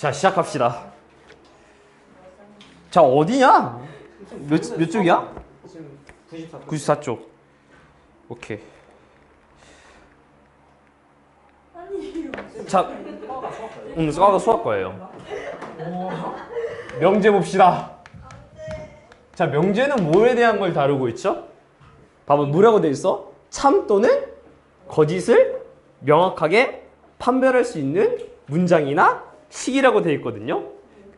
자, 시작합시다. 자, 어디냐? 몇 쪽이야? 지금 94쪽. 94쪽. 오케이. 자, 수학과 수학 거예요. 명제 봅시다. 자, 명제는 뭐에 대한 걸 다루고 있죠? 봐봐, 뭐라고 돼 있어? 참 또는 거짓을 명확하게 판별할 수 있는 문장이나 식이라고 돼 있거든요.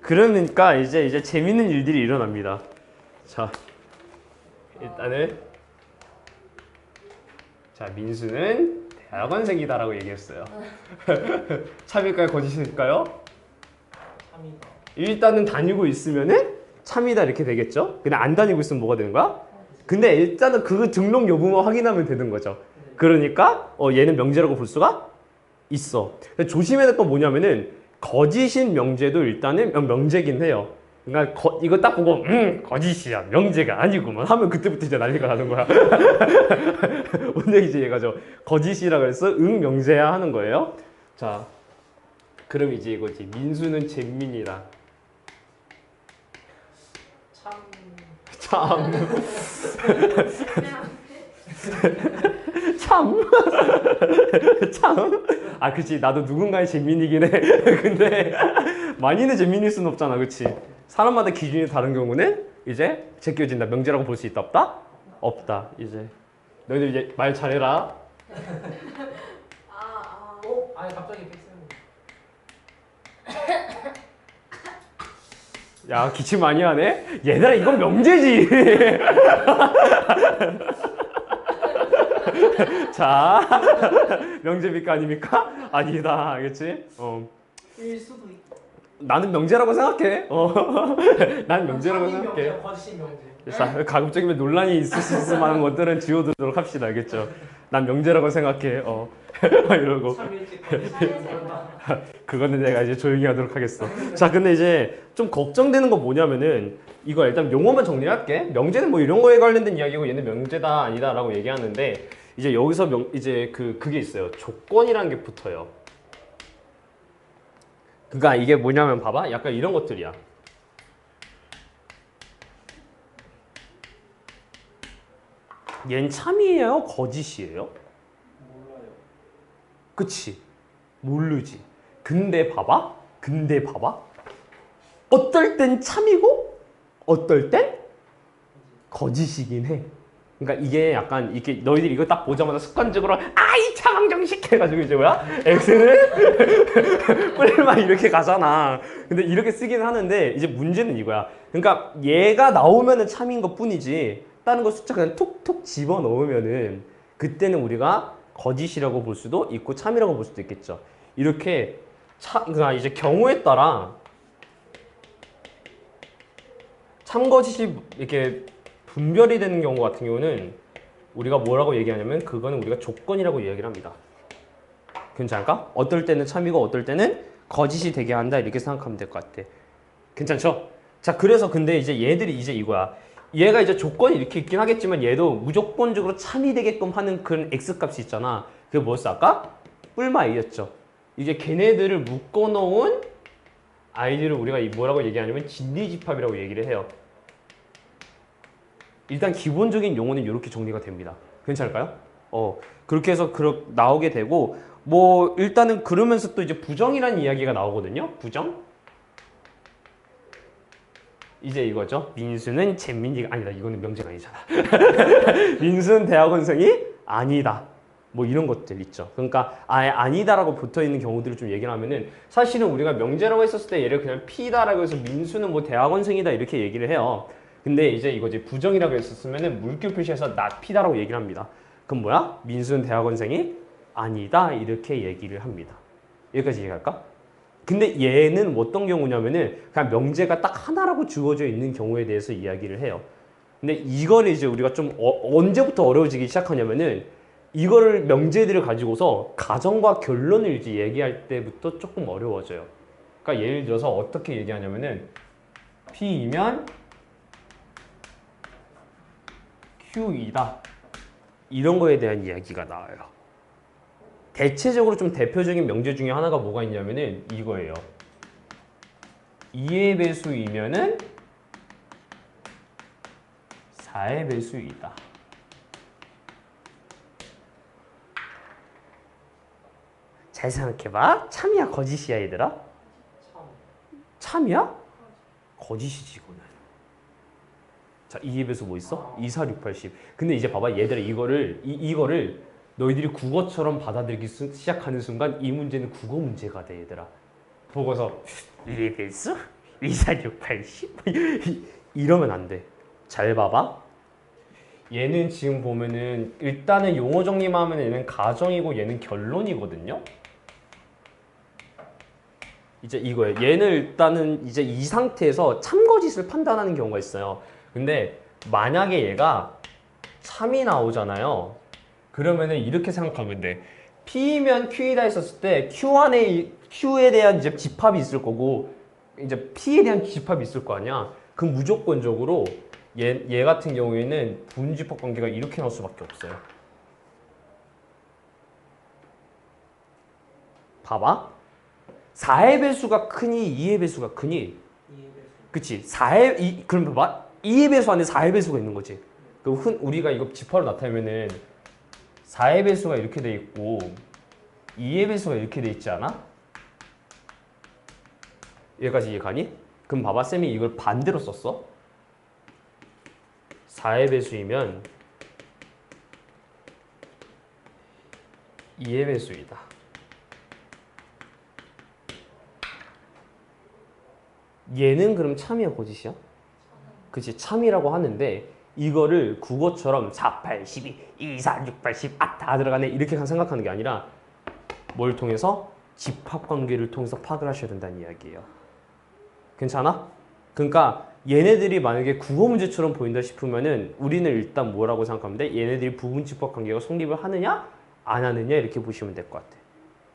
그러니까 이제 재밌는 일들이 일어납니다. 자, 일단은 자, 민수는 대학원생이다라고 얘기했어요. 참일까요, 거짓일까요? 참이다. 일단은 다니고 있으면은 참이다 이렇게 되겠죠. 근데 안 다니고 있으면 뭐가 되는 거야? 근데 일단은 그 등록 여부만 확인하면 되는 거죠. 그러니까 얘는 명제라고 볼 수가 있어. 조심해야 될 건 뭐냐면은 거짓인 명제도 일단은 명제긴 해요. 그러니까 이거 딱 보고 거짓이야, 명제가 아니구만 하면 그때부터 이제 난리가 나는 거야. 오늘 이제 얘가 거짓이라 그래서 명제야 하는 거예요. 자, 그럼 이제 이거지. 민수는 잼민이다. 참. 아, 그치. 나도 누군가의 재민이긴 해. 근데 많이는 재민일 수는 없잖아, 그치? 사람마다 기준이 다른 경우는 이제 제껴진다. 명제라고 볼 수 있다, 없다? 없다. 이제 너희들 이제 말 잘해라. 아니 갑자기 픽스. 야, 기침 많이 하네? 얘들아, 이건 명제지. 자, 명제입니까 아닙니까? 아니다, 알겠지? 일 수도 있고. 나는 명제라고 생각해. 난 명제라고 생각해. 거짓 명제. 자, 가급적이면 논란이 있을 수 있을 만한 것들은 지워두도록 합시다, 알겠죠? 난 명제라고 생각해. 이러고. 참 일찍 거짓. 그거는 내가 이제 조용히 하도록 하겠어. 자, 근데 이제 좀 걱정되는 건 뭐냐면은 이거 일단 용어만 정리할게. 명제는 뭐 이런 거에 관련된 이야기고 얘는 명제다 아니다라고 얘기하는데 이제 여기서 이제 그게 있어요. 조건이라는 게 붙어요. 그러니까 이게 뭐냐면 봐봐. 약간 이런 것들이야. 얜 참이에요? 거짓이에요? 몰라요. 그치? 모르지. 근데 봐봐. 어떨 땐 참이고 어떨 땐 거짓이긴 해. 그러니까 이게 약간 이게 너희들이 이거 딱 보자마자 습관적으로 아이 차강정식 해가지고 이제 뭐야? X는 뿔만 이렇게 가잖아. 근데 이렇게 쓰긴 하는데 이제 문제는 이거야. 그러니까 얘가 나오면은 참인 것 뿐이지 다른 거 숫자 그냥 톡톡 집어 넣으면은 그때는 우리가 거짓이라고 볼 수도 있고 참이라고 볼 수도 있겠죠. 이렇게 그러니까 이제 경우에 따라 참거짓이 이렇게 분별이 되는 경우 같은 경우는 우리가 뭐라고 얘기하냐면 그거는 우리가 조건이라고 얘기를 합니다. 괜찮을까? 어떨 때는 참이고 어떨 때는 거짓이 되게 한다 이렇게 생각하면 될 것 같아. 괜찮죠? 자, 그래서 근데 이제 얘들이 이제 이거야. 얘가 이제 조건이 이렇게 있긴 하겠지만 얘도 무조건적으로 참이 되게끔 하는 그런 X값이 있잖아. 그게 뭐였어 아까? 뿔마 A였죠. 이제 걔네들을 묶어놓은 아이들을 우리가 뭐라고 얘기하냐면 진리집합이라고 얘기를 해요. 일단 기본적인 용어는 이렇게 정리가 됩니다. 괜찮을까요? 그렇게 해서 나오게 되고 뭐 일단은 그러면서 또 이제 부정이라는 이야기가 나오거든요. 부정? 이제 이거죠. 민수는 잼민이가 아니다. 이거는 명제가 아니잖아. 민수는 대학원생이 아니다. 뭐 이런 것들 있죠. 그러니까 아예 아니다라고 붙어있는 경우들을 좀 얘기를 하면은 사실은 우리가 명제라고 했었을 때 얘를 그냥 P다라고 해서 민수는 뭐 대학원생이다 이렇게 얘기를 해요. 근데 이제 이거지 부정이라고 했었으면은 물결 표시해서 not P다라고 얘기를 합니다. 그럼 뭐야? 민수는 대학원생이 아니다 이렇게 얘기를 합니다. 여기까지 이해할까? 근데 얘는 어떤 경우냐면은 그냥 명제가 딱 하나라고 주어져 있는 경우에 대해서 이야기를 해요. 근데 이거를 이제 우리가 좀 언제부터 어려워지기 시작하냐면은 이거를 명제들을 가지고서 가정과 결론을 이제 얘기할 때부터 조금 어려워져요. 그러니까 예를 들어서 어떻게 얘기하냐면은 P이면 Q이다. 이런 거에 대한 이야기가 나와요. 대체적으로 좀 대표적인 명제 중에 하나가 뭐가 있냐면은 이거예요. 2의 배수이면은 4의 배수이다. 잘 생각해봐. 참이야 거짓이야 얘들아? 참. 참이야? 거짓이지 이거는. 자 2의 배수 뭐 있어? 2, 4, 6, 8, 10. 근데 이제 봐봐 얘들아 이거를 너희들이 국어처럼 받아들이기 시작하는 순간 이 문제는 국어 문제가 돼 얘들아. 보고서 2의 배수? 2, 4, 6, 8, 10? 이러면 안 돼. 잘 봐봐. 얘는 지금 보면은 일단은 용어 정리만 하면 얘는 가정이고 얘는 결론이거든요. 이제 이거예요. 얘는 일단은 이제 이 상태에서 참거짓을 판단하는 경우가 있어요. 근데 만약에 얘가 참이 나오잖아요. 그러면은 이렇게 생각하면 돼. P면 Q이다 했었을 때 Q에 대한 이제 집합이 있을 거고 이제 P에 대한 집합이 있을 거 아니야. 그럼 무조건적으로 얘 같은 경우에는 부분집합 관계가 이렇게 나올 수밖에 없어요. 봐봐. 4의 배수가 크니 2의 배수가 크니? 2의 배수. 그치? 그럼 봐봐. 2의 배수 안에 4의 배수가 있는 거지. 그럼 우리가 이거 집합으로 나타내면은 4의 배수가 이렇게 돼 있고 2의 배수가 이렇게 돼 있지 않아? 여기까지 이해가니? 그럼 봐봐. 쌤이 이걸 반대로 썼어. 4의 배수이면 2의 배수이다. 얘는 그럼 참이야 거짓이야? 그치 참이라고 하는데 이거를 국어처럼 4, 8, 12, 2, 4, 6, 8, 10 다 들어가네 이렇게 생각하는 게 아니라 뭘 통해서? 집합관계를 통해서 파악을 하셔야 된다는 이야기예요. 괜찮아? 그러니까 얘네들이 만약에 국어 문제처럼 보인다 싶으면은 우리는 일단 뭐라고 생각하면 돼? 얘네들이 부분집합관계가 성립을 하느냐 안 하느냐 이렇게 보시면 될 것 같아.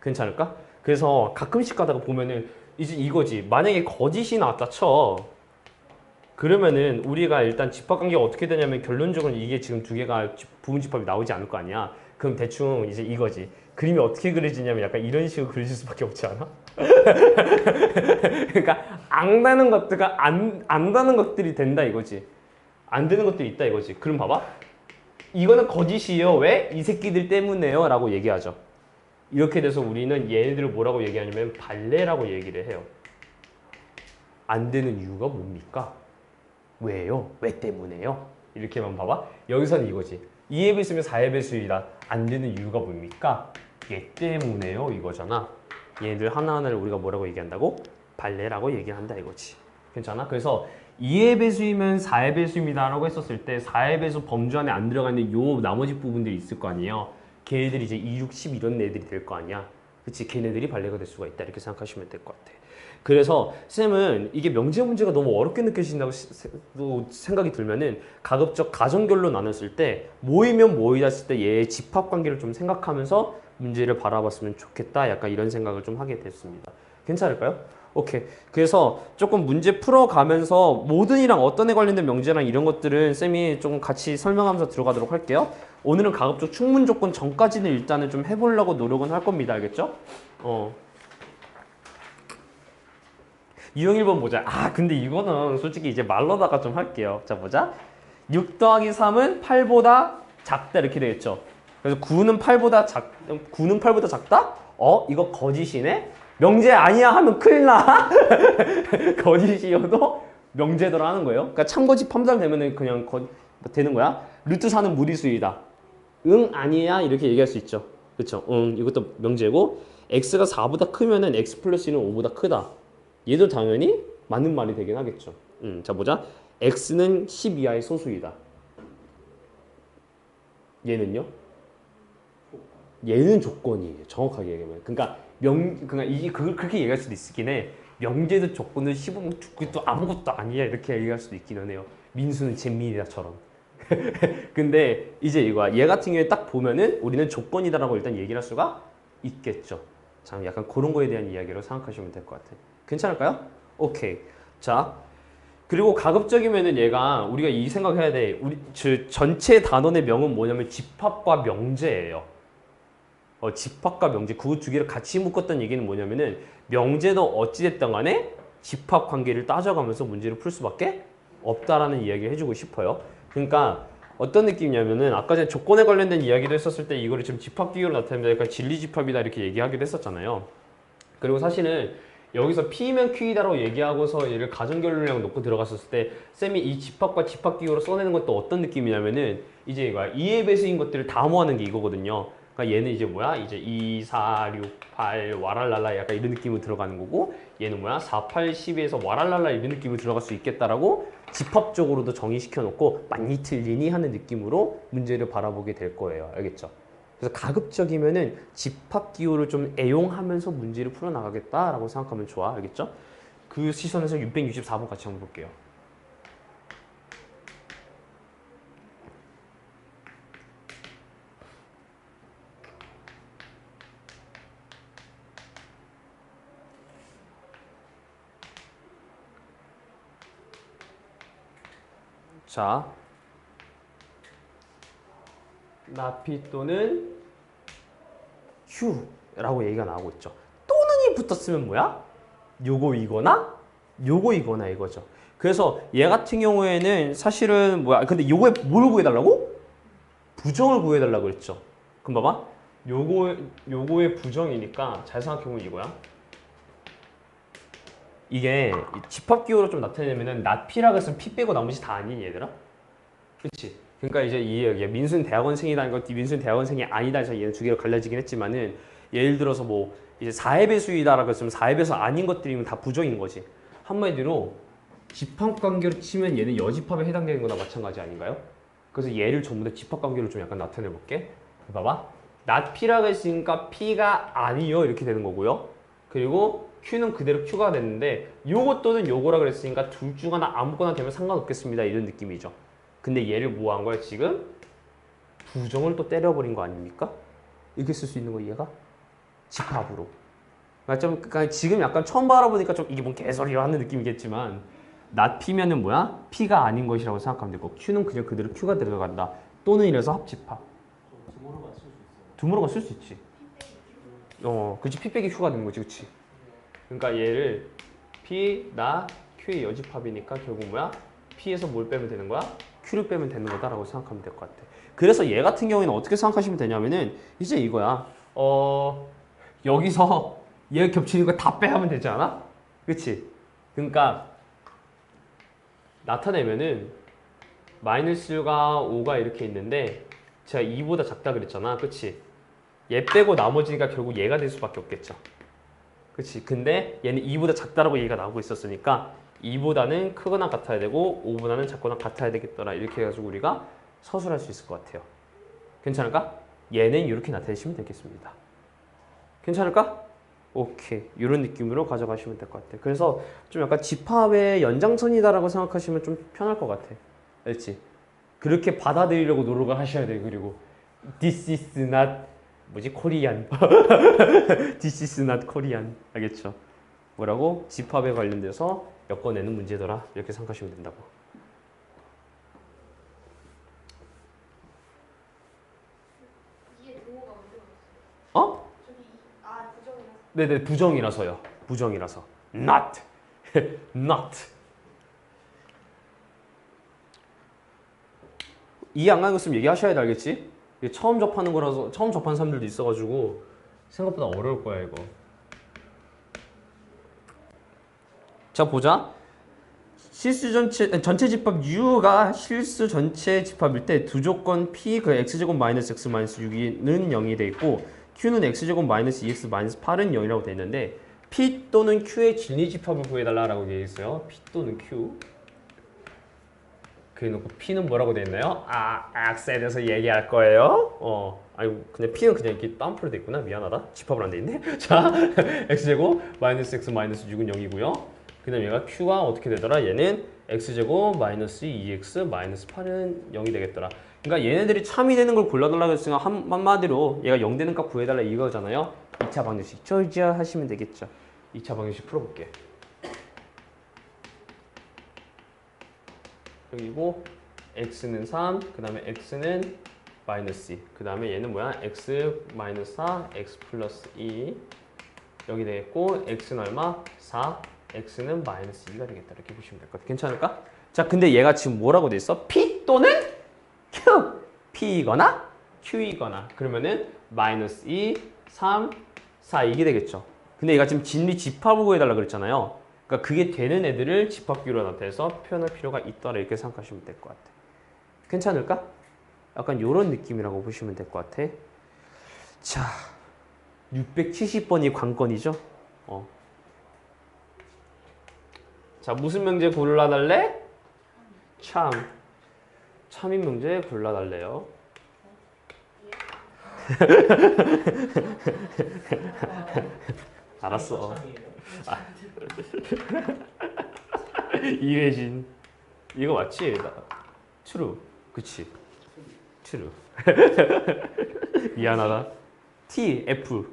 괜찮을까? 그래서 가끔씩 가다가 보면은 이제 이거지. 만약에 거짓이 나왔다 쳐. 그러면은 우리가 일단 집합관계가 어떻게 되냐면 결론적으로 이게 지금 두 개가 부분집합이 나오지 않을 거 아니야. 그럼 대충 이제 이거지. 그림이 어떻게 그려지냐면 약간 이런 식으로 그려질 수밖에 없지 않아? 그러니까 안다는 것들과 안다는 것들이 된다 이거지. 안 되는 것들이 있다 이거지. 그럼 봐봐. 이거는 거짓이에요. 왜? 이 새끼들 때문에요. 라고 얘기하죠. 이렇게 돼서 우리는 얘네들을 뭐라고 얘기하냐면 발레라고 얘기를 해요. 안 되는 이유가 뭡니까? 왜요? 왜 때문에요? 이렇게만 봐봐. 여기서는 이거지. 2의 배수면 4의 배수이다. 안 되는 이유가 뭡니까? 얘 때문에요. 이거잖아. 얘네들 하나하나를 우리가 뭐라고 얘기한다고? 발레라고 얘기한다 이거지. 괜찮아? 그래서 2의 배수이면 4의 배수입니다 라고 했었을 때 4의 배수 범주 안에 안 들어가 있는 요 나머지 부분들이 있을 거 아니에요. 걔네들이 이제 2, 6, 10 이런 애들이 될 거 아니야. 그치? 걔네들이 발레가 될 수가 있다. 이렇게 생각하시면 될 것 같아. 그래서 쌤은 이게 명제 문제가 너무 어렵게 느껴진다고 생각이 들면은 가급적 가정결로 나눴을 때 모이면 모이다 했을 때 얘의 집합관계를 좀 생각하면서 문제를 바라봤으면 좋겠다. 약간 이런 생각을 좀 하게 됐습니다. 괜찮을까요? 오케이. 그래서 조금 문제 풀어가면서 모든 이랑 어떤 애 관련된 명제랑 이런 것들은 쌤이 조금 같이 설명하면서 들어가도록 할게요. 오늘은 가급적 충분 조건 전까지는 일단은 좀 해보려고 노력은 할 겁니다. 알겠죠? 유형 1번 보자. 근데 이거는 솔직히 이제 말로다가 좀 할게요. 자, 보자. 6 더하기 3은 8보다 작다 이렇게 되겠죠. 그래서 9는 8보다 작다? 이거 거짓이네? 명제 아니야 하면 큰일 나. 거짓이어도 명제대로 하는 거예요. 그러니까 참거짓 판단되면은 그냥 되는 거야. 루트 4는 무리수이다. 응, 아니야 이렇게 얘기할 수 있죠. 그렇죠? 응, 이것도 명제고 x가 4보다 크면은 x 플러스 1은 5보다 크다. 얘도 당연히 맞는 말이 되긴 하겠죠. 자 보자. x는 10 이하의 소수이다. 얘는요? 얘는 조건이에요. 정확하게 얘기하면. 그러니까 그렇게 얘기할 수도 있긴 해. 명제도 조건을 씹으면 죽기도 아무것도 아니야 이렇게 얘기할 수도 있기는 해요. 민수는 잼민이다처럼. 근데 이제 이거야. 얘 같은 경우에 딱 보면은 우리는 조건이다라고 일단 얘기를 할 수가 있겠죠. 참 약간 그런 거에 대한 이야기로 생각하시면 될 것 같아요. 괜찮을까요? 오케이. 자, 그리고 가급적이면은 얘가 우리가 이 생각해야 돼. 우리 전체 단원의 명은 뭐냐면 집합과 명제예요. 집합과 명제 그 두 개를 같이 묶었던 얘기는 뭐냐면은 명제도 어찌됐든 간에 집합 관계를 따져가면서 문제를 풀 수밖에 없다라는 이야기를 해주고 싶어요. 그러니까 어떤 느낌이냐면은 아까 전에 조건에 관련된 이야기도 했었을 때 이거를 지금 집합 기호로 나타내면 약간 진리집합이다 이렇게 얘기하기도 했었잖아요. 그리고 사실은 여기서 P면 Q이다라고 얘기하고서 얘를 가정결론이라고 놓고 들어갔었을 때 쌤이 이 집합과 집합 기호로 써내는 것도 어떤 느낌이냐면은 이제 이거야. 2의 배수인 것들을 다 모아는 게 이거거든요. 그러니까 얘는 이제 뭐야? 이제 2, 4, 6, 8, 와랄랄라 약간 이런 느낌으로 들어가는 거고 얘는 뭐야? 4, 8, 12에서 와랄랄라 이런 느낌으로 들어갈 수 있겠다라고 집합적으로도 정의시켜 놓고 맞니 틀리니 하는 느낌으로 문제를 바라보게 될 거예요. 알겠죠? 그래서 가급적이면은 집합 기호를 좀 애용하면서 문제를 풀어나가겠다라고 생각하면 좋아. 알겠죠? 그 시선에서 664번 같이 한번 볼게요. 자, 나피 또는 휴라고 얘기가 나오고 있죠. 또는이 붙었으면 뭐야? 요거이거나 요거이거나 이거죠. 그래서 얘 같은 경우에는 사실은 뭐야? 근데 요거에 뭘 구해달라고? 부정을 구해달라고 그랬죠. 그럼 봐봐. 요거의 부정이니까 잘 생각해보면 이거야. 이게 집합기호로 좀 나타내면은 낫피라고 했으면 피 빼고 나머지 다 아니니 얘들아? 그렇지? 그러니까 이제 이 민수는 대학원생이라는 것, 민수는 대학원생이 아니다 해서 얘는 두 개로 갈라지긴 했지만은 예를 들어서 뭐 이제 4의 배수이다라고 했으면 4의 배수 아닌 것들이면 다 부정인 거지. 한마디로 집합관계로 치면 얘는 여집합에 해당되는 거나 마찬가지 아닌가요? 그래서 얘를 전부 다 집합관계로 좀 약간 나타내 볼게. 봐봐. not P라고 했으니까 P가 아니요 이렇게 되는 거고요. 그리고 Q는 그대로 Q가 됐는데 요거 또는 요거라 그랬으니까 둘 중 하나 아무거나 되면 상관없겠습니다 이런 느낌이죠. 근데 얘를 뭐 한 거야 지금? 부정을 또 때려버린 거 아닙니까? 이렇게 쓸 수 있는 거 얘가? 집합으로. 그러니까 지금 약간 처음 바라보니까 좀 이게 뭔 개소리야 하는 느낌이겠지만 not P면은 뭐야? P가 아닌 것이라고 생각하면 되고 Q는 그냥 그대로 Q가 들어간다. 또는 이래서 합집합. 두모로가 쓸 수 있어요. 두모로가 쓸 수 있지. 그치. P 빼기 Q가 되는 거지, 그치. 그러니까 얘를 P, 나, Q의 여집합이니까 결국 뭐야? P에서 뭘 빼면 되는 거야? Q를 빼면 되는 거다라고 생각하면 될 것 같아. 그래서 얘 같은 경우에는 어떻게 생각하시면 되냐면은 이제 이거야. 여기서 얘 겹치는 거 다 빼하면 되지 않아? 그치? 그러니까 나타내면은 마이너스가 5가 이렇게 있는데 제가 2보다 작다 그랬잖아. 그치? 얘 빼고 나머지가 결국 얘가 될 수밖에 없겠죠. 그치? 근데 얘는 2보다 작다라고 얘기가 나오고 있었으니까 2보다는 크거나 같아야 되고 5보다는 작거나 같아야 되겠더라. 이렇게 해가지고 우리가 서술할 수 있을 것 같아요. 괜찮을까? 얘는 이렇게 나타내시면 되겠습니다. 괜찮을까? 오케이. 이런 느낌으로 가져가시면 될 것 같아요. 그래서 좀 약간 집합의 연장선이다라고 생각하시면 좀 편할 것 같아. 알지? 그렇게 받아들이려고 노력을 하셔야 돼요. 그리고 This is not 뭐지? 코리안. This is not Korean. 알겠죠? 뭐라고? 집합에 관련돼서 엮어내는 문제더라. 이렇게 생각하시면 된다고. 이게 동호가 언제 나왔어요? 어? 저기 부정이라서. 네네, 부정이라서요. 부정이라서. Not. Not. 이해 안 가는 거 있으면 얘기하셔야 돼, 알겠지? 이게 처음 접하는 거라서, 처음 접하는 사람들도 있어가지고 생각보다 어려울 거야, 이거. 자, 보자. 실수 전체 집합 U가 실수 전체 집합일 때 두 조건 P 그 X제곱 마이너스 X 마이너스 6는 0이 돼 있고 Q는 X제곱 마이너스 2X 마이너스 8은 0이라고 돼 있는데 P 또는 Q의 진리 집합을 구해달라고 얘기했어요. P 또는 Q. 그래놓고 P는 뭐라고 돼 있나요? X에 대해서 얘기할 거예요. 아니 그냥 P는 그냥 이렇게 다운표로 돼 있구나. 미안하다. 집합을 안 돼 있네. 자, X제곱 마이너스 X 마이너스 6은 0이고요. 그 다음에 얘가 Q가 어떻게 되더라? 얘는 X제곱 마이너스 2X 마이너스 8은 0이 되겠더라. 그러니까 얘네들이 참이 되는 걸 골라달라고 했으니까 한마디로 얘가 0 되는 값 구해달라 이거잖아요. 2차 방정식 조지아 하시면 되겠죠. 2차 방정식 풀어볼게. 여기고 X는 3, 그 다음에 X는 마이너스 2, 그 다음에 얘는 뭐야? X 마이너스 4, X 플러스 2 여기 되겠고 X는 얼마? 4 x는 마이너스 2가 되겠다. 이렇게 보시면 될 것 같아요. 괜찮을까? 자, 근데 얘가 지금 뭐라고 돼 있어? p 또는 q. p이거나 q이거나. 그러면은 마이너스 2, 3, 4 이게 되겠죠. 근데 얘가 지금 진리 집합을 구해달라 그랬잖아요. 그러니까 그게 되는 애들을 집합기로 나타내서 표현할 필요가 있더라. 이렇게 생각하시면 될 것 같아. 괜찮을까? 약간 이런 느낌이라고 보시면 될 것 같아. 자, 670번이 관건이죠. 자, 무슨 명제 골라달래? 참. 참인 명제 골라달래요. 알았어. 이회진. 이거 맞지? true. 그치? true. 미안하다. T, F.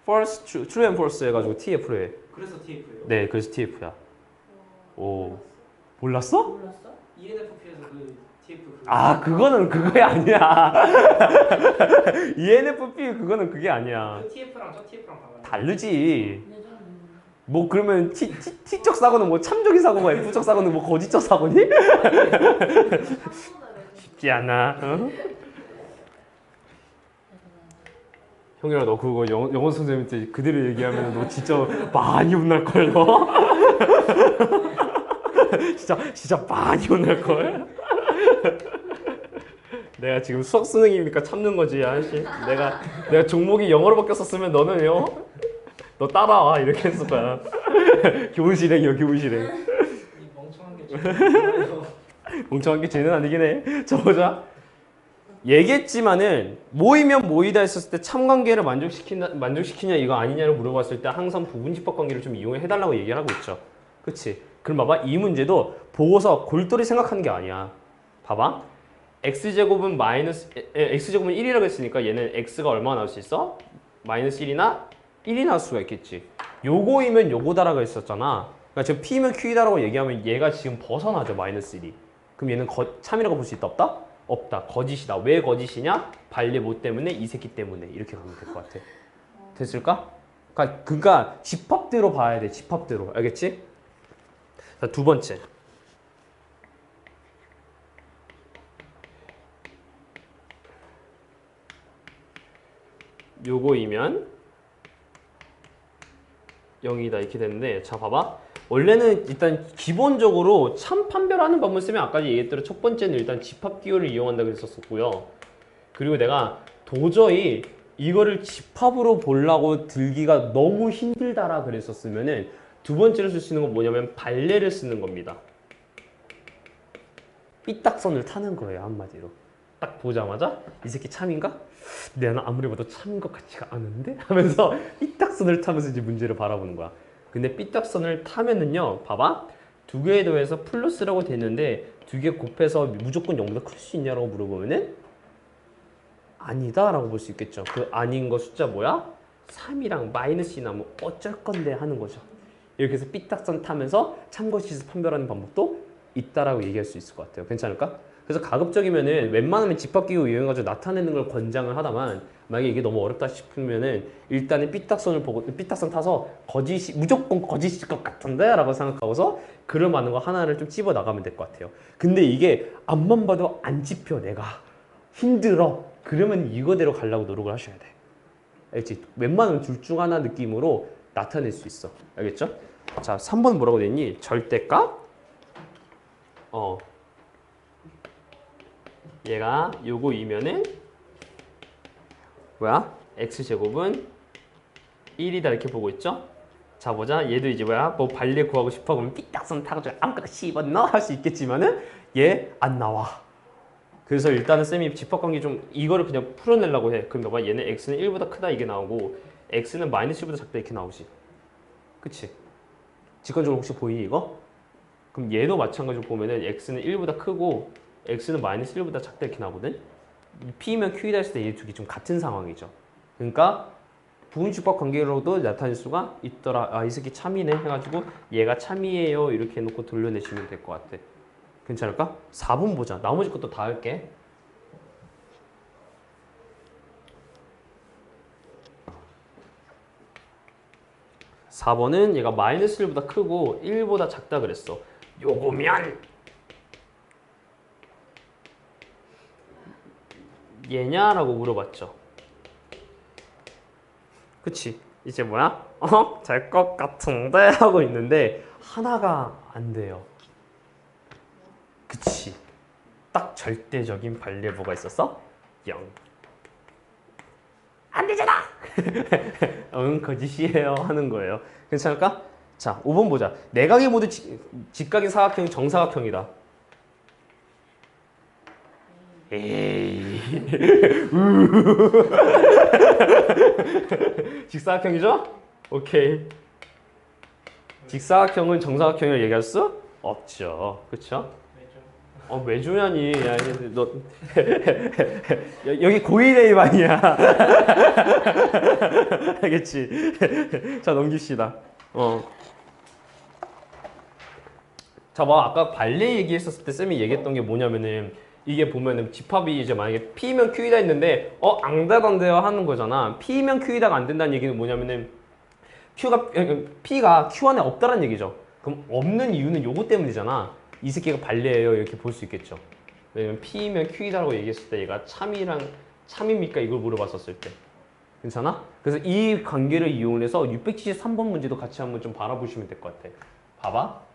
false, true and false 해가지고 TF로 해. 그래서 TF예요? 네, 그래서 TF야. 오. 몰랐어? 몰랐어? ENFP에서 그 TF 아, 그거는 그게 아니야. ENFP 그거는 그게 아니야. 그 TF랑 저 TF랑 달라요? 다르지. 뭐 그러면 T적 사고는 뭐 참적인 사고고 F적 사고는 뭐 거짓적 사고니? 쉽지 않아. 어? 형이랑 너 그거 영어 선생님한테 그대로 얘기하면 너 진짜 많이 혼날걸 너. 진짜 많이 혼날걸. 내가 지금 수학 수능이니까 참는 거지, 아저씨. 내가 종목이 영어로 바뀌었었으면 너는요, 너 따라와 이렇게 했을 거야. 교훈 실행이요, 교훈 실행. 이 멍청한 게 좋아요. 멍청한 게 죄는 아니긴 해. 저 보자. 얘기했지만은 모이면 모이다 했었을 때 참관계를 만족시키냐 이거 아니냐를 물어봤을 때 항상 부분집합 관계를 좀 이용해달라고 얘기를 하고 있죠. 그치? 그럼 봐봐. 이 문제도 보고서 골똘히 생각하는 게 아니야. 봐봐. x제곱은 x제곱은 1이라고 했으니까 얘는 x가 얼마나 나올 수 있어? 마이너스 1이나 1이 나올 수가 있겠지. 요거이면 요거다라고 했었잖아. 그러니까 지금 p면 q다라고 얘기하면 얘가 지금 벗어나죠. 마이너스 1이. 그럼 얘는 참이라고 볼 수 있다 없다? 없다. 거짓이다. 왜 거짓이냐? 반례 뭐 때문에? 이 새끼 때문에. 이렇게 가면 될 것 같아. 됐을까? 그러니까 집합대로 봐야 돼. 집합대로. 알겠지? 자, 두 번째. 요거이면 0이다 이렇게 되는데, 자 봐봐. 원래는 일단 기본적으로 참 판별하는 법을 쓰면 아까 얘기했대로 첫 번째는 일단 집합 기호를 이용한다고 했었고요. 그리고 내가 도저히 이거를 집합으로 보려고 들기가 너무 힘들다라 그랬었으면은 두 번째로 쓸 수 있는 건 뭐냐면 발레를 쓰는 겁니다. 삐딱선을 타는 거예요, 한마디로. 딱 보자마자 이 새끼 참인가? 내가 아무리 봐도 참인 것 같지가 않은데? 하면서 삐딱선을 타면서 이제 문제를 바라보는 거야. 근데 삐딱선을 타면은요, 봐봐. 두 개에 더해서 플러스라고 되는데 두 개 곱해서 무조건 0보다 클 수 있냐라고 물어보면은 아니다 라고 볼 수 있겠죠. 그 아닌 거 숫자 뭐야? 3이랑 마이너스 2나 뭐 어쩔 건데 하는 거죠. 이렇게 해서 삐딱선 타면서 참거시에서 판별하는 방법도 있다라고 얘기할 수 있을 것 같아요. 괜찮을까? 그래서 가급적이면은 웬만하면 집합기호 이용해가지고 나타내는 걸 권장을 하다만, 만약에 이게 너무 어렵다 싶으면은 일단은 삐딱선을 보고 삐딱선 타서 무조건 거짓일 것 같은데 라고 생각하고서 그럴 만한 거 하나를 좀 찝어 나가면 될 것 같아요. 근데 이게 앞만 봐도 안 찝혀. 내가 힘들어. 그러면 이거대로 가려고 노력을 하셔야 돼. 알지? 웬만하면 둘 중 하나 느낌으로 나타낼 수 있어. 알겠죠? 자, 3번 뭐라고 돼 있니? 절대값? 얘가 요거이면은 뭐야? x제곱은 1이다 이렇게 보고 있죠? 자 보자. 얘도 이제 뭐야? 뭐 발레 구하고 싶어 그러면 삐딱선 타가지고 아무거나 씹었나? 할 수 있겠지만은 얘 안 나와. 그래서 일단은 쌤이 집합관계 좀 이거를 그냥 풀어내려고 해. 그럼 봐봐. 얘는 x는 1보다 크다 이게 나오고 x는 마이너스 1보다 작다 이렇게 나오지. 그치? 직관적으로 혹시 보이니 이거? 그럼 얘도 마찬가지로 보면은 x는 1보다 크고 x는 마이너스 1보다 작다 이렇게 나오거든? p면 q이다 했을 때 얘 두 개 좀 같은 상황이죠. 그러니까 부분집합 관계로도 나타낼 수가 있더라. 아, 이 새끼 참이네 해가지고 얘가 참이에요 이렇게 해놓고 돌려내시면 될 것 같아. 괜찮을까? 4번 보자. 나머지 것도 다 할게. 4번은 얘가 마이너스 1보다 크고 1보다 작다 그랬어. 요거면 얘냐라고 물어봤죠. 그치? 이제 뭐야? 될 것 같은데 하고 있는데 하나가 안 돼요. 그치? 딱 절대적인 반례부가 있었어? 0. 안 되잖아! 응, 거짓이에요 하는 거예요. 괜찮을까? 자, 5번 보자. 내각이 모두 직각인 사각형이 정사각형이다. 에이. 직사각형이죠? 오케이. 직사각형은 정사각형을 얘기할 수 없죠. 그쵸? 왜죠? 왜 주냐니. 야, 너 여기 고일에이반이야. 알겠지? 자, 넘깁시다. 자, 뭐 아까 발레 얘기했었을 때 쌤이 얘기했던 게 뭐냐면은 이게 보면은 집합이 이제 만약에 P면 Q이다 했는데 앙다단데요 하는 거잖아. P면 Q이다가 안 된다는 얘기는 뭐냐면은 P가 Q 안에 없다는 얘기죠. 그럼 없는 이유는 요거 때문이잖아. 이 새끼가 발레예요 이렇게 볼 수 있겠죠. 왜냐면 P면 Q이다라고 얘기했을 때 얘가 참입니까 이걸 물어봤었을 때. 괜찮아? 그래서 이 관계를 이용해서 673번 문제도 같이 한번 좀 바라보시면 될 것 같아. 봐봐.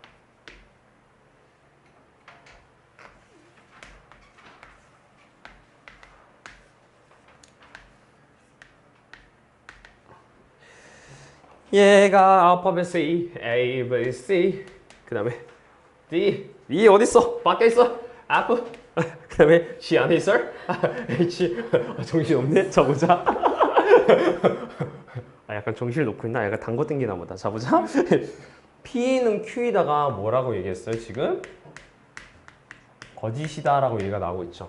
얘가 알파벳 C, A, B, C 그 다음에 D, E 어딨어? 밖에 있어? F 그 다음에 G 안에 있어? H 정신없네? 자 보자. 약간 정신을 놓고 있나? 약간 단거 땡기나 보다. 자 보자. P는 Q에다가 뭐라고 얘기했어요 지금? 거짓이다 라고 얘기가 나오고 있죠.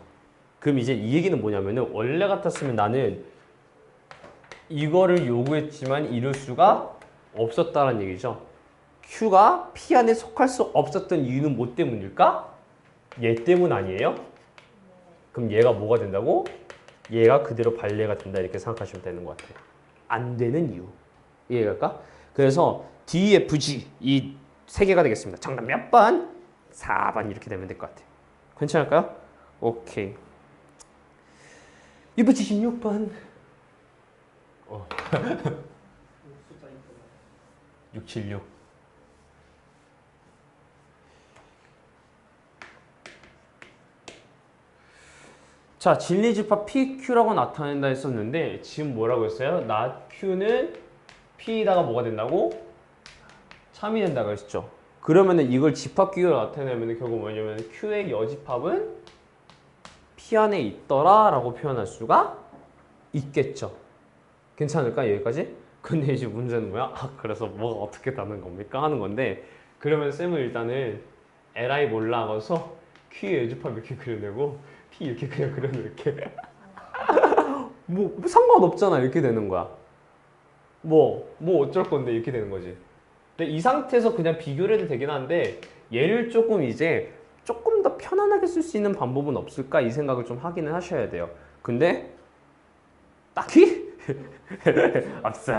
그럼 이제 이 얘기는 뭐냐면은 원래 같았으면 나는 이거를 요구했지만 이룰 수가 없었다는 얘기죠. Q가 P 안에 속할 수 없었던 이유는 뭐 때문일까? 얘 때문 아니에요? 그럼 얘가 뭐가 된다고? 얘가 그대로 발레가 된다 이렇게 생각하시면 되는 것 같아요. 안 되는 이유. 이해갈까? 그래서 D, F, G 이 세 개가 되겠습니다. 정답 몇 번? 4번 이렇게 되면 될 것 같아요. 괜찮을까요? 오케이. 276번. 숫자 이쁘다. 676. 자, 진리집합 PQ라고 나타낸다 했었는데 지금 뭐라고 했어요? 나 Q는 P에다가 뭐가 된다고? 참이 된다고 했죠. 그러면은 이걸 집합 기호로 나타내면 결국 뭐냐면 Q의 여집합은 P 안에 있더라 라고 표현할 수가 있겠죠. 괜찮을까 여기까지? 근데 이제 문제는 뭐야? 그래서 뭐가 어떻게 다는 겁니까? 하는 건데 그러면 쌤은 일단은 LI 몰라가서 Q의 여집합 이렇게 그려내고 P 이렇게 그냥 그려놓을게. 뭐 상관없잖아 이렇게 되는 거야. 뭐 어쩔 건데 이렇게 되는 거지. 근데 이 상태에서 그냥 비교를 해도 되긴 한데 얘를 조금 더 편안하게 쓸 수 있는 방법은 없을까 이 생각을 좀 하기는 하셔야 돼요. 근데 딱히 없어.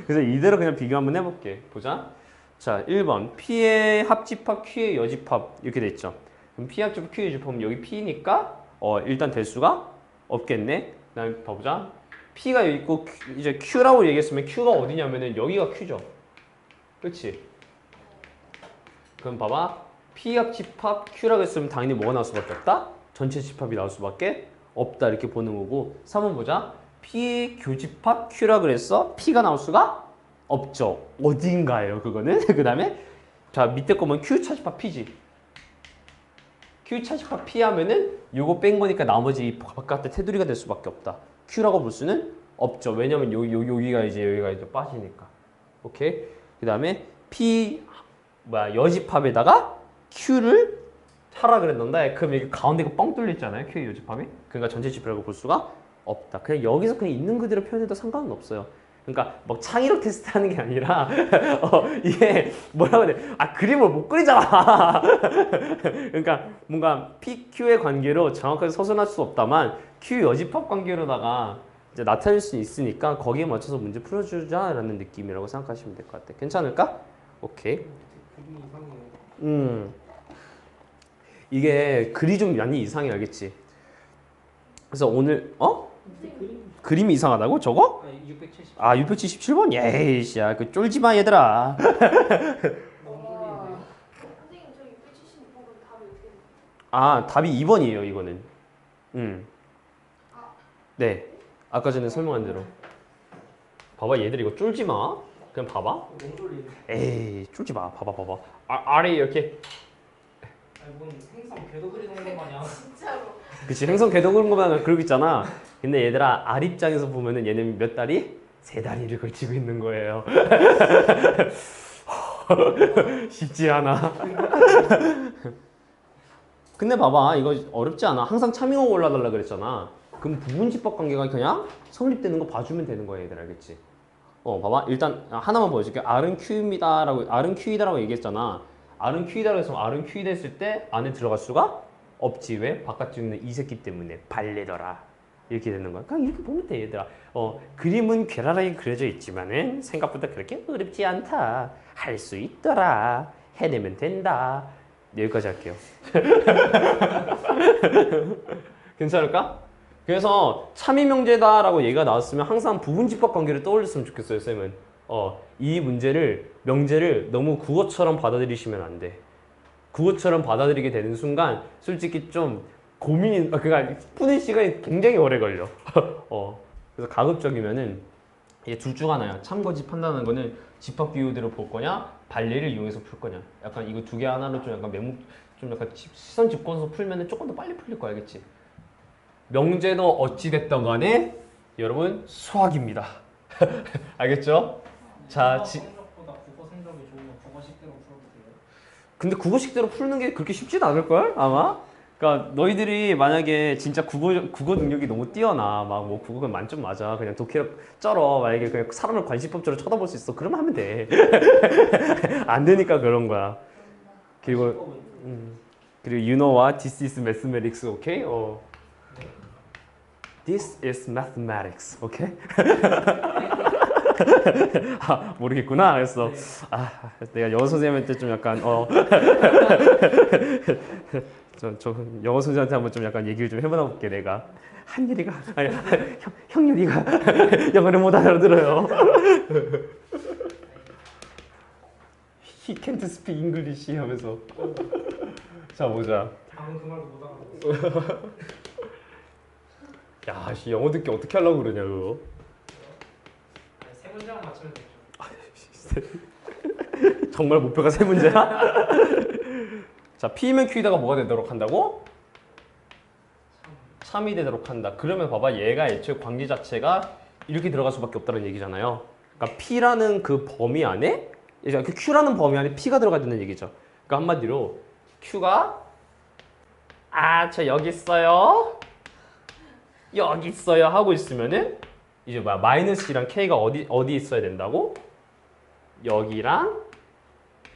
그래서 이대로 그냥 비교 한번 해볼게. 보자. 자, 1번 P의 합집합, Q의 여집합 이렇게 돼 있죠. 그럼 P 합집합, Q 여집합은 여기 P니까 일단 될 수가 없겠네. 그다음에 더 보자. P가 여기 있고 이제 Q라고 얘기했으면 Q가 어디냐면은 여기가 Q죠. 그렇지? 그럼 봐봐. P 합집합 Q라고 했으면 당연히 뭐가 나올 수밖에 없다? 전체 집합이 나올 수밖에 없다 이렇게 보는 거고 3번 보자. P 교집합 Q라 그랬어. P가 나올 수가 없죠. 어딘가예요 그거는. 그 다음에 자 밑에 거면 Q 차집합 P지. Q 차집합 P 하면은 요거 뺀 거니까 나머지 바깥에 테두리가 될 수밖에 없다. Q라고 볼 수는 없죠. 왜냐면 여기가 이제 빠지니까. 오케이. 그 다음에 P 여집합에다가 Q를 하라 그랬는데 그럼 여기 가운데가 뻥 뚫려 있잖아요. Q의 여집합이. 그러니까 전체 집합이라고 볼 수가 없다. 그냥 여기서 그냥 있는 그대로 표현해도 상관은 없어요. 그러니까 막 창의력 테스트하는 게 아니라 이게 뭐라고 해야 돼? 그림을 못 그리잖아. 그러니까 뭔가 PQ의 관계로 정확하게 서술할 수 없다만 Q 여집합 관계로다가 이제 나타낼 수 있으니까 거기에 맞춰서 문제 풀어주자라는 느낌이라고 생각하시면 될 것 같아. 괜찮을까? 오케이. 그림이 이상해요. 이게 글이 좀 많이 이상해, 알겠지? 그래서 오늘 그림? 그림이 이상하다고? 저거? 아니 670. 아 677번? 예이씨야 그 쫄지 마 얘들아. 너무 떨리는데요? 선생님 저 676번 답이 어떻게 돼요? 아 답이 2번이에요 이거는. 아. 네 아까 전에 설명한 대로. 봐봐 얘들 이거 쫄지 마. 그냥 봐봐. 너무 떨리네. 에이 쫄지 마. 봐봐. 아래 이렇게. 아니 뭔 행성 궤도 그리는 것 마냥. 진짜로. 그치 행성 궤도 그런 거만 그러고 있잖아. 근데 얘들아 알 입장에서 보면은 얘는 몇 다리? 3다리를 걸치고 있는 거예요. 쉽지 않아. 근데 봐봐 이거 어렵지 않아. 항상 차밍하고 올라달라 그랬잖아. 그럼 부분집합 관계가 그냥 성립되는 거 봐주면 되는 거야 얘들 알겠지? 봐봐 일단 하나만 보여줄게. R은 Q이다라고 얘기했잖아. R은 Q이다라고 해서 R은 Q이다 했을 때 안에 들어갈 수가 없지. 왜? 바깥쪽에 있는 이 새끼 때문에 발레더라. 이렇게 되는 거야. 그냥 이렇게 보면 돼 얘들아. 그림은 괴랄하게 그려져 있지만은 생각보다 그렇게 어렵지 않다. 할 수 있더라. 해내면 된다. 여기까지 할게요. 괜찮을까? 그래서 참이명제다라고 얘기가 나왔으면 항상 부분집합 관계를 떠올렸으면 좋겠어요 쌤은. 이 명제를 너무 국어처럼 받아들이시면 안 돼. 국어처럼 받아들이게 되는 순간 솔직히 좀 그러니까 푸는 시간이 굉장히 오래 걸려. 그래서 가급적이면은 이게 둘 중 하나야. 참거짓 판단하는 거는 집합 비율대로 볼 거냐, 발레를 이용해서 풀 거냐. 약간 이거 두 개 하나로 좀 약간 시선 집권서 풀면은 조금 더 빨리 풀릴 거 알겠지? 명제도 어찌 됐던 간에 여러분 수학입니다. 알겠죠? 자, 성적보다 국어 성적이 좋으면 국어식대로 풀어도 돼요? 근데 국어식대로 푸는 게 그렇게 쉽진 않을 걸 아마. 그러니까 너희들이 만약에 진짜 국어 능력이 너무 뛰어나 막 뭐 국어가 만점 맞아 그냥 독해력 쩔어 만약에 그냥 사람을 관심법적으로 쳐다볼 수 있어 그러면 하면 돼. 안 되니까 그런 거야. 그리고 you know what this is mathematics, okay? This is mathematics, okay? 아, 모르겠구나. 그래서 내가 영어 선생님한테 좀 약간 저 영어 선생님한테 한번 좀 약간 얘기를 좀 해보나 볼게. 내가 한유리가 아니 형유리가 영어를 못 알아들어요. He can't speak English 하면서. 자 보자. 방금 그 말도 못 알아듣었어. 야, 씨, 영어 듣기 어떻게 하려고 그러냐 그거. 아니, 세 문제만 맞추면 되죠. 정말 목표가 세 문제야? 자, P면 Q에다가 뭐가 되도록 한다고? 참이 되도록 한다. 그러면 봐봐, 얘가 애초에 관계 자체가 이렇게 들어갈 수밖에 없다는 얘기잖아요. 그러니까 P라는 그 범위 안에, 그러니까 Q라는 범위 안에 P가 들어가야 된다는 얘기죠. 그러니까 한마디로 Q가 저 여기 있어요. 여기 있어요 하고 있으면은 이제 뭐야 마이너스랑 K가 어디 있어야 된다고? 여기랑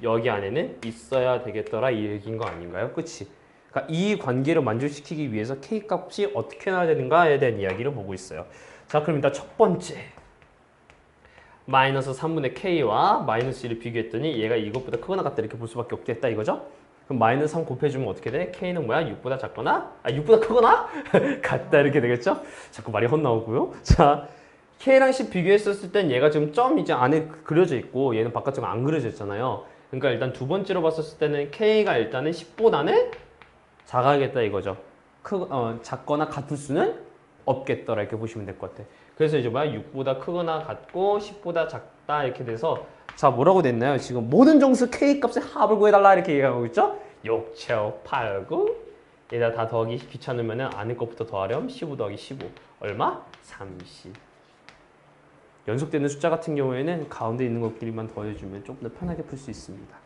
여기 안에는 있어야 되겠더라 이 얘기인 거 아닌가요? 그치? 그러니까 이 관계를 만족시키기 위해서 K 값이 어떻게 나야 되는가에 대한 이야기를 보고 있어요. 자 그럼 일단 첫 번째 마이너스 3분의 K와 마이너스 1을 비교했더니 얘가 이것보다 크거나 같다 이렇게 볼 수밖에 없겠다 이거죠? 그럼 마이너스 3 곱해주면 어떻게 돼? K는 뭐야? 6보다 작거나? 6보다 크거나? 같다 이렇게 되겠죠? 자꾸 말이 헛나오고요. 자 K랑 10 비교했었을 땐 얘가 지금 점 이제 안에 그려져 있고 얘는 바깥쪽은 안 그려져 있잖아요. 그러니까 일단 두 번째로 봤었을 때는 K가 일단은 10보다는 작아야겠다 이거죠. 작거나 같을 수는 없겠더라 이렇게 보시면 될 것 같아. 그래서 이제 뭐야 6보다 크거나 같고 10보다 작다 이렇게 돼서 자 뭐라고 됐나요? 지금 모든 정수 K 값의 합을 구해달라 이렇게 얘기하고 있죠? 6, 7, 8, 9 얘다 다 더하기 귀찮으면 안에 것부터 더하렴 15 더하기 15 얼마? 30 연속되는 숫자 같은 경우에는 가운데 있는 것끼리만 더해주면 조금 더 편하게 풀 수 있습니다.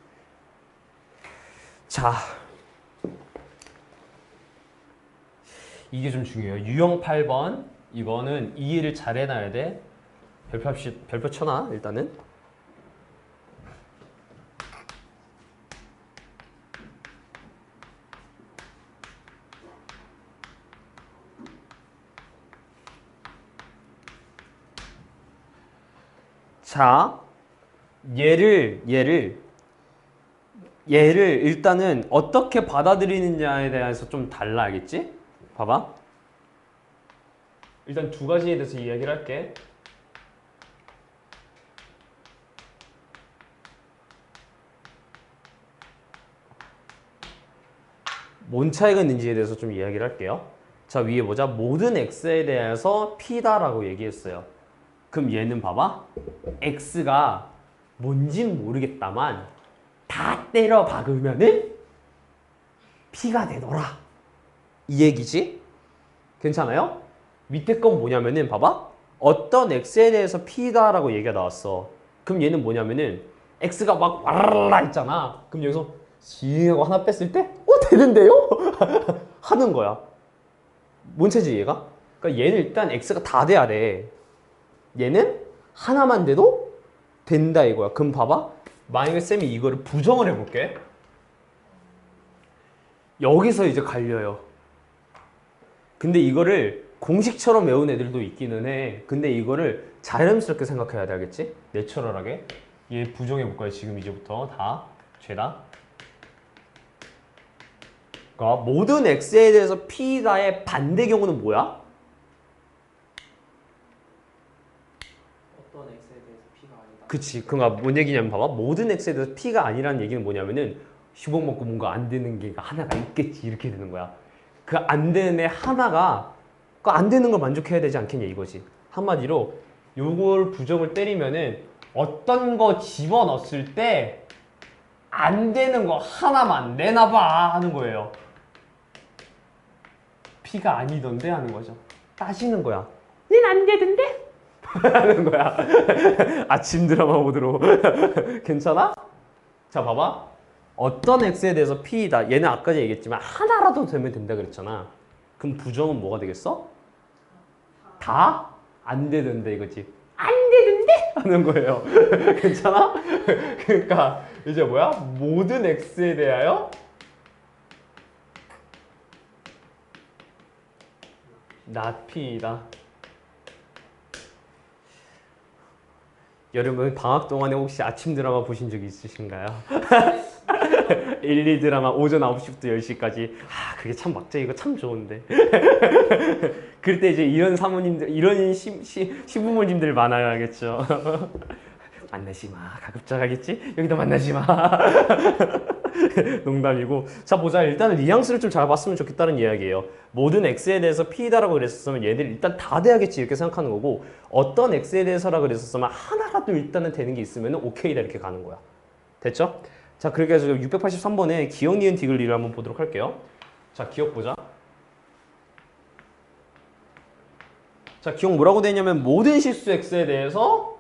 자 이게 좀 중요해요. 유형 8번 이거는 이해를 잘 해놔야 돼. 별표 쳐놔 일단은. 자, 얘를 일단은 어떻게 받아들이느냐에 대해서 좀 달라, 알겠지? 봐봐. 일단 두 가지에 대해서 이야기를 할게. 뭔 차이가 있는지에 대해서 좀 이야기를 할게요. 자, 위에 보자. 모든 x에 대해서 p다라고 얘기했어요. 그럼 얘는 봐봐. x가 뭔진 모르겠다만 다 때려 박으면은 p가 되더라. 이 얘기지? 괜찮아요? 밑에 건 뭐냐면은 봐봐. 어떤 x에 대해서 p다라고 얘기가 나왔어. 그럼 얘는 뭐냐면은 x가 막 와라라 했잖아. 그럼 여기서 징하고 하나 뺐을 때 되는데요? 하는 거야. 뭔 체지 얘가? 그러니까 얘는 일단 x가 다 돼야 돼. 얘는 하나만 돼도 된다 이거야. 그럼 봐봐. 만약에 쌤이 이거를 부정을 해볼게. 여기서 이제 갈려요. 근데 이거를 공식처럼 외운 애들도 있기는 해. 근데 이거를 자연스럽게 생각해야 돼, 알겠지? 내추럴하게. 얘 부정해볼 거야, 지금 이제부터. 다 죄다. 그러니까 모든 x에 대해서 p다의 반대 경우는 뭐야? 어떤 x에 대해서 p가 아니다. 그치. 그러니까 뭔 얘기냐면 봐봐. 모든 x에 대해서 p가 아니라는 얘기는 뭐냐면은 시범 먹고 뭔가 안 되는 게 하나가 있겠지. 이렇게 되는 거야. 그 안 되는 애 하나가 그 안 되는 걸 만족해야 되지 않겠냐 이거지. 한마디로 요걸 부정을 때리면은 어떤 거 집어넣었을 때 안 되는 거 하나만 내놔봐 하는 거예요. P가 아니던데 하는 거죠. 따지는 거야. 는 안 되던데? 하는 거야. 아침 드라마 모드로. 괜찮아? 자, 봐봐. 어떤 x에 대해서 p다. 얘는 아까 얘기했지만 하나라도 되면 된다 그랬잖아. 그럼 부정은 뭐가 되겠어? 다? 안 되던데 이거지. 안 되던데? 하는 거예요. 괜찮아? 그러니까 이제 뭐야? 모든 x에 대하여 not p다. 여러분 방학 동안에 혹시 아침 드라마 보신 적 있으신가요? 1, 2 드라마 오전 9시부터 10시까지. 아, 그게 참 막자 이거 참 좋은데. 그럴 때 이제 이런 사모님들, 이런 시부모님들 많아야겠죠. 만나지 마. 가급적 하겠지? 여기다 만나지 마. 농담이고. 자, 보자. 일단은 뉘앙스를 좀 잘 봤으면 좋겠다는 이야기예요. 모든 x에 대해서 p다라고 그랬었으면 얘들 일단 다 돼야겠지 이렇게 생각하는 거고, 어떤 x에 대해서라 그랬었으면 하나라도 일단은 되는 게 있으면 오케이다 이렇게 가는 거야. 됐죠? 자, 그렇게 해서 683번에 기억, 니은, 디귿리를 한번 보도록 할게요. 자, 기억 보자. 자, 기억 뭐라고 돼 있냐면 모든 실수 x에 대해서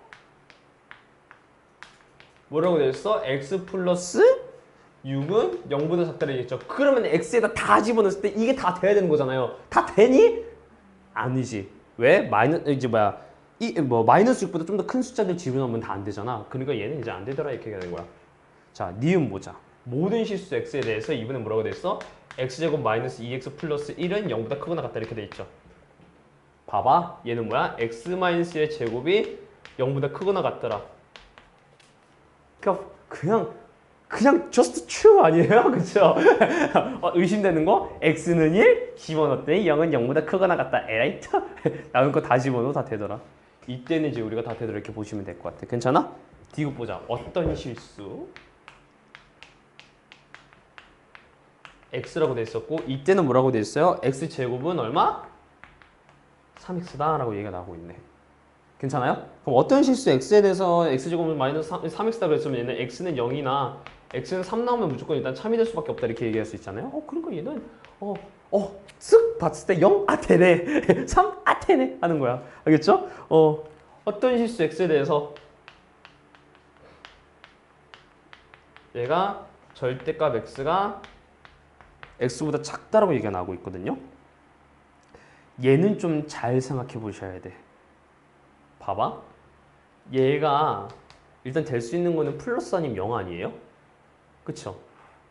뭐라고 돼 있어? x 플러스 6은 0보다 작다라 얘기했죠. 그러면 x에다 다 집어넣었을 때 이게 다 돼야 되는 거잖아요. 다 되니? 아니지. 왜? 마이너스 6보다 좀 더 큰 숫자들 집어넣으면 다 안 되잖아. 그러니까 얘는 이제 안 되더라 이렇게 되는 거야. 자, 니은 보자. 모든 실수 x에 대해서 이번엔 뭐라고 돼 있어? x제곱 마이너스 2x 플러스 1은 0보다 크거나 같다 이렇게 돼 있죠. 봐봐. 얘는 뭐야? x 마이너스의 제곱이 0보다 크거나 같더라. 그냥 just true 아니에요? 그쵸? 의심되는 거? x는 1, 집어넣었더니 0은 0보다 크거나 같다. 에라이 나온 거 다 집어넣어 다 되더라. 이때는 이제 우리가 다 되더라 이렇게 보시면 될 것 같아. 괜찮아? 디귿 보자. 어떤 실수? x라고 돼 있었고 이때는 뭐라고 돼 있어요? x제곱은 얼마? 3x다 라고 얘기가 나오고 있네. 괜찮아요? 그럼 어떤 실수 x에 대해서 x제곱은 마이너스 3x다 그랬으면 얘는 x는 0이나 x는 3 나오면 무조건 일단 참이 될 수밖에 없다 이렇게 얘기할 수 있잖아요. 그러니까 얘는 쓱 봤을 때 0? 아 되네. 3? 아 되네 하는 거야. 알겠죠? 어떤 실수 x에 대해서 얘가 절대값 x가 x보다 작다라고 얘기가 나오고 있거든요. 얘는 좀 잘 생각해 보셔야 돼. 봐봐. 얘가 일단 될 수 있는 거는 플러스 아니면 0 아니에요? 그쵸?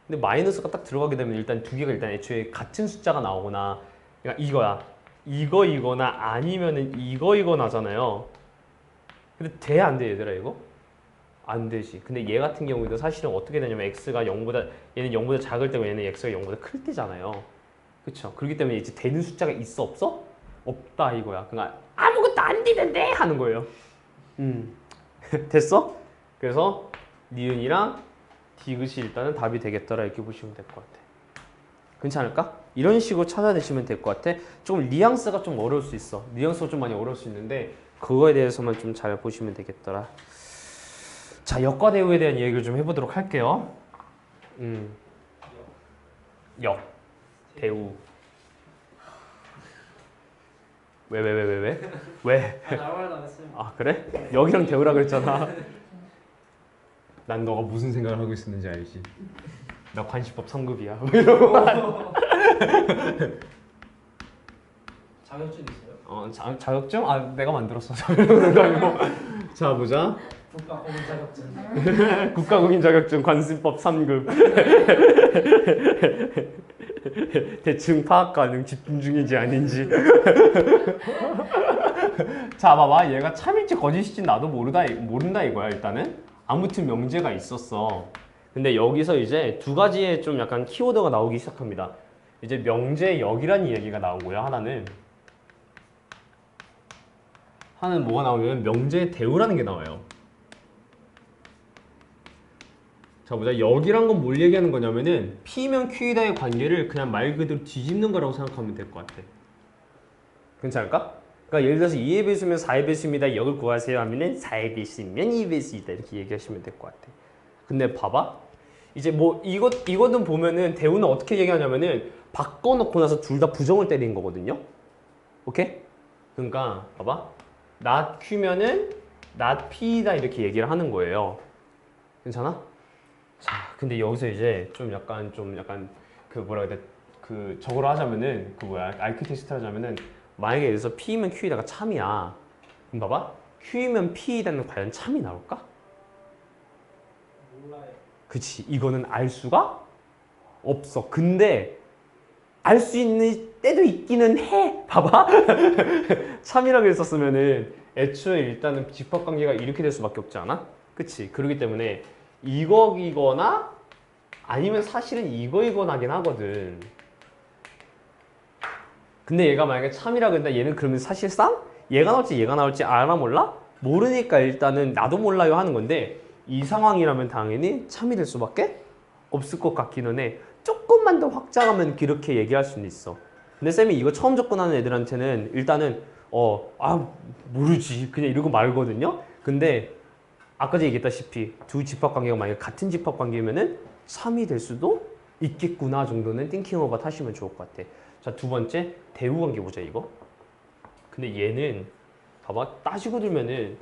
근데 마이너스가 딱 들어가게 되면 일단 두 개가 일단 애초에 같은 숫자가 나오거나, 그러니까 이거야. 이거나 아니면은 이거나잖아요. 근데 돼 안 돼 얘들아 이거? 안 되지. 근데 얘 같은 경우에도 사실은 어떻게 되냐면 x가 0보다 얘는 0보다 작을 때고 얘는 x가 0보다 클 때잖아요. 그쵸? 그렇기 때문에 이제 되는 숫자가 있어 없어? 없다 이거야. 그러니까 아무것도 안 되는데 하는 거예요. 됐어? 그래서 니은이랑 디귿이 일단은 답이 되겠더라 이렇게 보시면 될 것 같아. 괜찮을까? 이런 식으로 찾아내시면 될 것 같아. 조금 뉘앙스가 좀 어려울 수 있어. 뉘앙스가 좀 많이 어려울 수 있는데 그거에 대해서만 좀 잘 보시면 되겠더라. 자, 역과 대우에 대한 얘기를 좀 해보도록 할게요. 역, 대우. 왜? 아무 말도 안 했어요. 아, 그래? 역이랑 대우라 그랬잖아. 난 너가 무슨 생각을 하고 있었는지 알지? 나 관시법 3급이야. 이러고. 자격증 있어요? 자격증? 아, 내가 만들었어. 이러는 거 아니고. 자, 보자. 국가공인 자격증. 국가공인 자격증 관시법 3급. 대충 파악 가능 집중 중인지 아닌지. 자, 봐봐. 얘가 참일지 거짓일지 나도 모른다 이거야, 일단은. 아무튼 명제가 있었어. 근데 여기서 이제 두 가지의 좀 약간 키워드가 나오기 시작합니다. 이제 명제역이라는 얘기가 나오고요. 하나는 뭐가 나오면 명제대우라는 게 나와요. 자, 보자. 역이란 건 뭘 얘기하는 거냐면은 P면 Q이다의 관계를 그냥 말 그대로 뒤집는 거라고 생각하면 될 것 같아. 괜찮을까? 그러니까 예를 들어서 2의 배수면 4의 배수입니다. 역을 구하세요 하면은 4의 배수면 2의 배수이다 이렇게 얘기하시면 될 것 같아. 근데 봐봐. 이제 뭐 이거는 보면은 대우는 어떻게 얘기하냐면은 바꿔놓고 나서 둘 다 부정을 때리는 거거든요. 오케이? 그러니까 봐봐. not Q면은 not P다 이렇게 얘기를 하는 거예요. 괜찮아? 자, 근데 여기서 이제 좀 약간 그 뭐라 해야 돼? 그 저거로 하자면은 그 뭐야? IQ 테스트를 하자면은 만약에 여기서 P면 Q이다가 참이야. 그럼 봐봐. Q면 P이다는 과연 참이 나올까? 몰라요. 그치. 이거는 알 수가 없어. 근데 알 수 있는 때도 있기는 해. 봐봐. 참이라고 했었으면은 애초에 일단은 집합관계가 이렇게 될 수밖에 없지 않아? 그치. 그렇기 때문에 이거이거나 아니면 사실은 이거이거나긴 하거든. 근데 얘가 만약에 참이라 그런다. 얘는 그러면 사실상 얘가 나올지 알아 몰라? 모르니까 일단은 나도 몰라요 하는 건데 이 상황이라면 당연히 참이 될 수밖에 없을 것 같기는 해. 조금만 더 확장하면 그렇게 얘기할 수는 있어. 근데 쌤이 이거 처음 접근하는 애들한테는 일단은 모르지 그냥 이러고 말거든요. 근데 아까 전에 얘기했다시피 두 집합관계가 만약에 같은 집합관계면은 3이 될 수도 있겠구나 정도는 띵킹 오버 하시면 좋을 것 같아. 자, 두 번째 대우관계 보자 이거. 근데 얘는 봐봐 따지고 들면은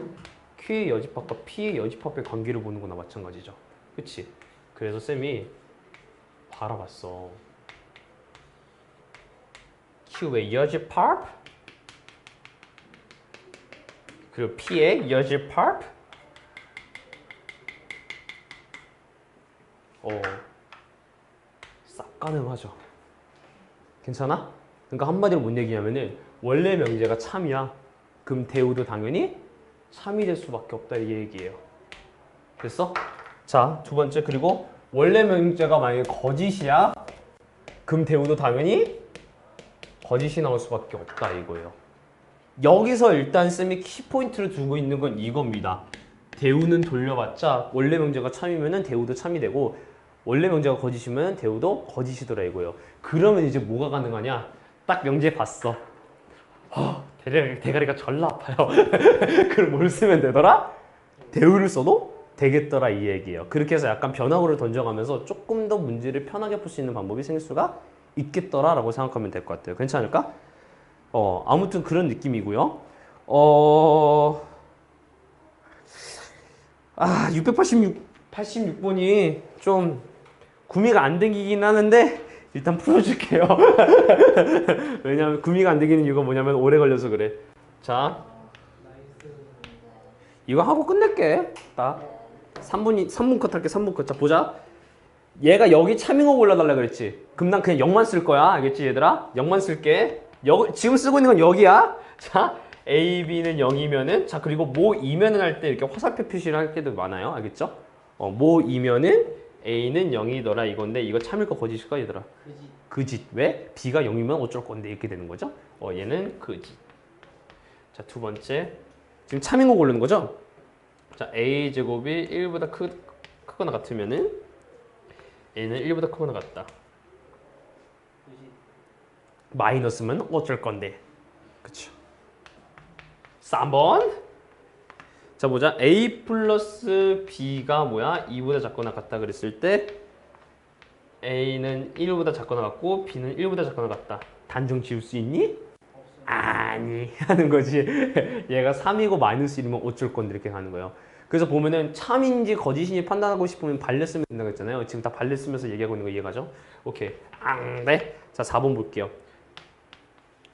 Q의 여집합과 P의 여집합의 관계를 보는 거나 마찬가지죠. 그치? 그래서 쌤이 바라봤어. Q의 여집합 그리고 P의 여집합 싹 가능하죠. 괜찮아? 그러니까 한마디로 뭔 얘기냐면은 원래 명제가 참이야. 그럼 대우도 당연히 참이 될 수밖에 없다 이 얘기예요. 됐어? 자, 두 번째 그리고 원래 명제가 만약에 거짓이야. 그럼 대우도 당연히 거짓이 나올 수밖에 없다 이거예요. 여기서 일단 쌤이 키포인트를 두고 있는 건 이겁니다. 대우는 돌려봤자 원래 명제가 참이면은 대우도 참이 되고 원래 명제가 거짓이면 대우도 거짓이더라 이거예요. 그러면 이제 뭐가 가능하냐? 딱 명제 봤어. 대가리가 졸라 아파요. 그럼 뭘 쓰면 되더라? 대우를 써도 되겠더라 이 얘기예요. 그렇게 해서 약간 변화구를 던져가면서 조금 더 문제를 편하게 풀 수 있는 방법이 생길 수가 있겠더라 라고 생각하면 될 것 같아요. 괜찮을까? 아무튼 그런 느낌이고요. 686번이 좀 구미가 안 되긴 하는데 일단 풀어줄게요. 왜냐면 구미가 안 되기는 이유가 뭐냐면 오래 걸려서 그래. 자, 나이스. 이거 하고 끝낼게. 딱 3분 컷 할게. 3분 컷. 자, 보자. 얘가 여기 차밍어 골라달라 그랬지. 그럼 난 그냥 0만 쓸 거야. 알겠지 얘들아? 0만 쓸게. 지금 쓰고 있는 건 여기야. 자, A, B는 0이면은 자 그리고 모 이면은 할 때 이렇게 화살표 표시를 할 때도 많아요. 알겠죠? 모 이면은 A는 0이더라 이건데 이거 참일 거 거짓일까 얘들아? 그지. 그짓. 왜? B가 0이면 어쩔 건데 이렇게 되는 거죠? 얘는 그짓. 자, 두 번째. 지금 참인 거 고르는 거죠? 자, A 제곱이 1보다 크거나 같으면은 A는 1보다 크거나 같다. 그지. 마이너스면 어쩔 건데. 그쵸. 3번. 자, 보자. A 플러스 B가 뭐야? 2보다 작거나 같다 그랬을 때 A는 1보다 작거나 같고 B는 1보다 작거나 같다. 단정 지을 수 있니? 없어. 아니 하는 거지. 얘가 3이고 마이너스 1이면 어쩔 건데 이렇게 가는 거예요. 그래서 보면은 참인지 거짓인지 판단하고 싶으면 발레 쓰면 된다고 했잖아요. 지금 다 발레 쓰면서 얘기하고 있는 거 이해가죠? 오케이. 네. 자, 4번 볼게요.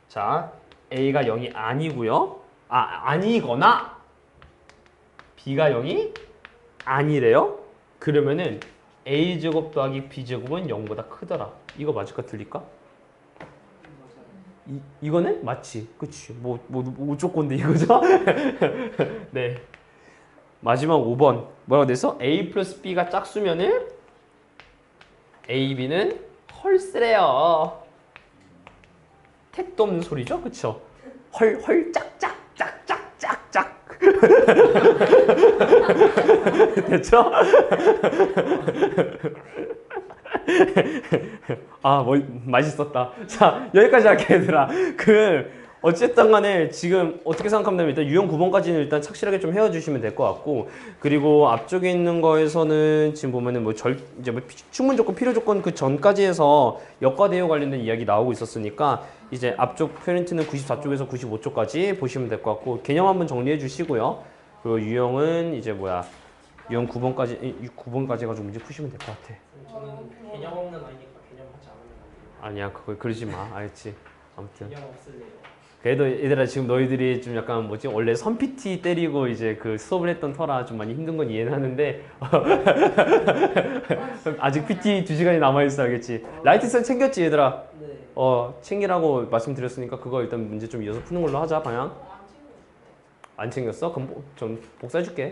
자, A가 0이 아니고요. 아니거나 B가 0이 아니래요. 그러면은 A 제곱 더하기 B 제곱은 0보다 크더라. 이거 맞을까 틀릴까? 이거는 맞지. 그치. 뭐 어쩔건데 이거죠? 네. 마지막 5번. 뭐라고 돼서 A 플러스 B가 짝수면은 A, B는 헐쓰래요. 택도 없는 소리죠? 그쵸? 헐 짝짝짝짝짝짝. 됐죠? 맛있었다. 자, 여기까지 할게, 얘들아. 어쨌든 간에 지금 어떻게 생각하면 일단 유형 9번까지는 일단 착실하게 좀 헤어주시면 될 것 같고, 그리고 앞쪽에 있는 거에서는 지금 보면은 이제 충분 조건, 필요 조건 그 전까지 해서 역과 대요 관련된 이야기 나오고 있었으니까, 이제 앞쪽 페런트는 94쪽에서 95쪽까지 보시면 될 것 같고, 개념 한번 정리해 주시고요. 그리고 유형은 이제 유형 9번까지 해가지고 문제 푸시면 될 것 같아. 저는 개념 없는 아이니까 개념 하지 않으면 안 돼요. 아니야, 그러지 마. 알지? 아무튼. 개념 없을래요. 그래도 얘들아 지금 너희들이 좀 약간 원래 선 PT 때리고 이제 그 수업을 했던 터라 좀 많이 힘든 건 이해는 하는데 아직 PT 2시간이 남아있어 알겠지? 라이트선 챙겼지 얘들아? 네. 챙기라고 말씀드렸으니까 그거 일단 문제 좀 이어서 푸는 걸로 하자 방향. 안 챙겼어? 그럼 좀 복사해줄게.